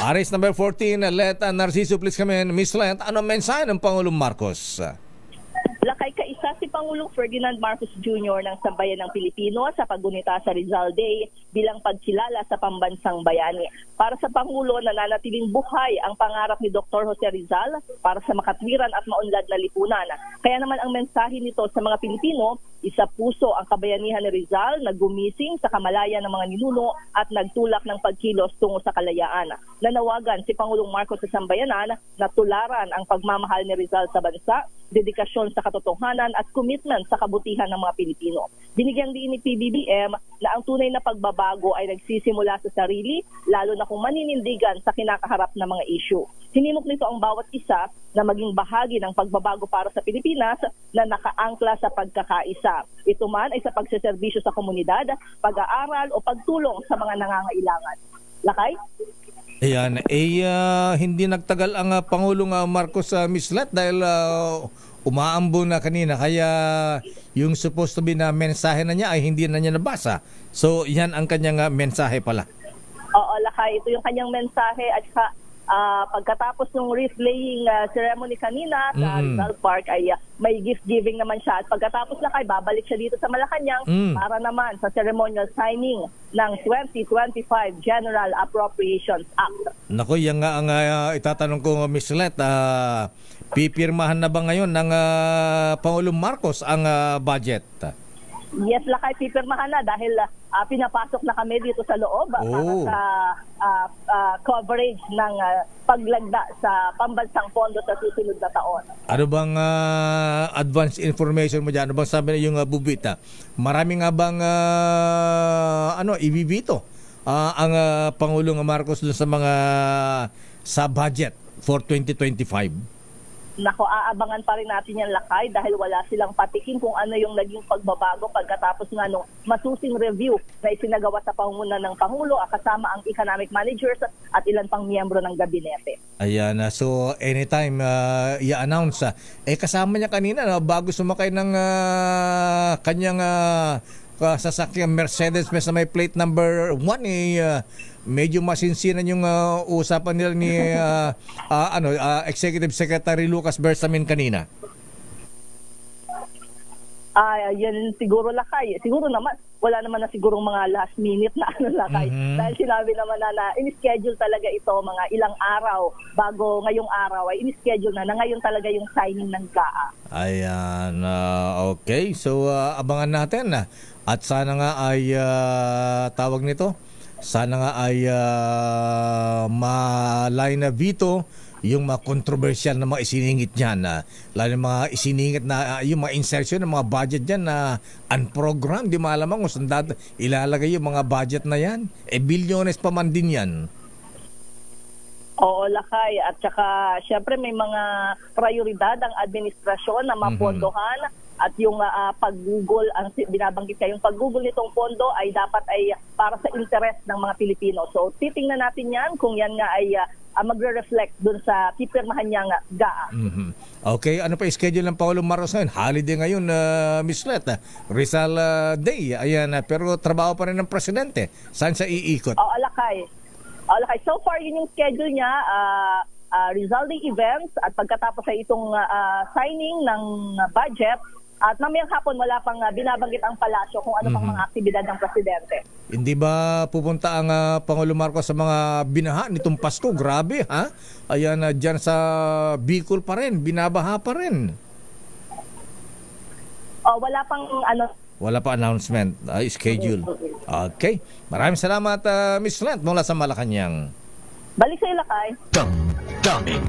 Aris number 14, Let Narciso, please come in. Miss Let, ano mensahe ng Pangulong Marcos? Lakay kaisa si Pangulong Ferdinand Marcos Jr. ng Sambayan ng Pilipino sa paggunita sa Rizal Day bilang pagkilala sa pambansang bayani. Para sa Pangulo, nananatiling buhay ang pangarap ni Dr. Jose Rizal para sa makatwiran at maunlad na lipunan. Kaya naman ang mensahe nito sa mga Pilipino, isa puso ang kabayanihan ni Rizal na gumising sa kamalayan ng mga ninuno at nagtulak ng pagkilos tungo sa kalayaan. Nanawagan si Pangulong Marcos sa sambayanan na tularan ang pagmamahal ni Rizal sa bansa, dedikasyon sa katotohanan at commitment sa kabutihan ng mga Pilipino. Binigyang diin ni PBBM na ang tunay na pagbabago ay nagsisimula sa sarili, lalo na kung maninindigan sa kinakaharap na mga issue. Hinimok nito ang bawat isa na maging bahagi ng pagbabago para sa Pilipinas na nakaangkla sa pagkakaisa. Ito man ay sa pagseserbisyo sa komunidad, pag-aaral o pagtulong sa mga nangangailangan. Lakay? Ayan, hindi nagtagal ang Pangulong Marcos Miss Let dahil umaambo na kanina, kaya yung supposed to be na mensahe na niya ay hindi na niya nabasa. So yan ang kanyang mensahe pala. Oo, Lakay, ito yung kanyang mensahe at pagkatapos ng wreath-laying ceremony kanina sa Rizal Park ay may gift-giving naman siya. At pagkatapos Lakay, babalik siya dito sa Malacanang para naman sa ceremonial signing ng 2025 General Appropriations Act. Naku, yan nga ang itatanong ko, Miss Let. Pipirmahan na ba ngayon ng Pangulong Marcos ang budget? Yes, Lakay, pipirmahan na dahil pinapasok na kami dito sa loob para sa coverage ng paglagda sa pambansang pondo sa susunod na taon. Ano bang advance information mo dyan? Ano bang sabi na yung bubita? Marami nga bang ibibito ang Pangulong Marcos dun sa mga sa budget for 2025? Nako, aabangan pa rin natin yan, Lakay, dahil wala silang patikin kung ano yung naging pagbabago pagkatapos nga nung masusing review na isinagawa sa pangunguna ng Pangulo kasama ang economic managers at ilan pang miyembro ng gabinete. Ayan, so anytime i-announce. Kasama niya kanina bago sumakay ng kanyang sasakyan Mercedes na may plate number 1 medyo masinsinan yung usapan nila ni Executive Secretary Lucas Bersamin kanina. Yan siguro, Lakay. Siguro naman, wala naman na siguro mga last minute na Lakay. Dahil sinabi naman na in-schedule talaga ito mga ilang araw bago ngayong araw ay in-schedule na ngayon talaga yung signing ng GAA. Ayan, okay. So, abangan natin. At sana nga ay tawag nito, sana nga ay malay na veto yung mga controversial na mga isiningit dyan. Lalo yung mga isiningit na yung mga insertion ng mga budget dyan na unprogrammed. Di malamang kung saan ilalagay yung mga budget na yan. Bilyones pa man din yan. Oo, Lakay. At saka, syempre may mga prioridad ang administrasyon na mapondohan. At yung paggugol, ang binabanggit kayong paggugol nitong pondo ay dapat ay para sa interest ng mga Pilipino. So titingnan natin yan kung yan nga ay magre-reflect dun sa pipirmahan niyang GAA. Okay, ano pa schedule ng Pangulong Marcos ngayon? Holiday ngayon, Miss Let. Rizal Day, ayan, pero trabaho pa rin ng presidente. Saan siya iikot? Oo, Lakay. So far, yun yung schedule niya. Rizal Day events at pagkatapos ay itong signing ng budget. At mamayang hapon wala pang binabanggit ang palasyo kung ano pang mga aktibidad ng presidente. Hindi ba pupunta ang Pangulong Marcos sa mga binaha nitong Pasko? Grabe, ha? Ayan, dyan sa Bicol pa rin, binabaha pa rin. Wala pang wala pa announcement, schedule. Okay. Maraming salamat, Miss Let, mula sa Malacanang. Balik sa Ilakay. Dummy.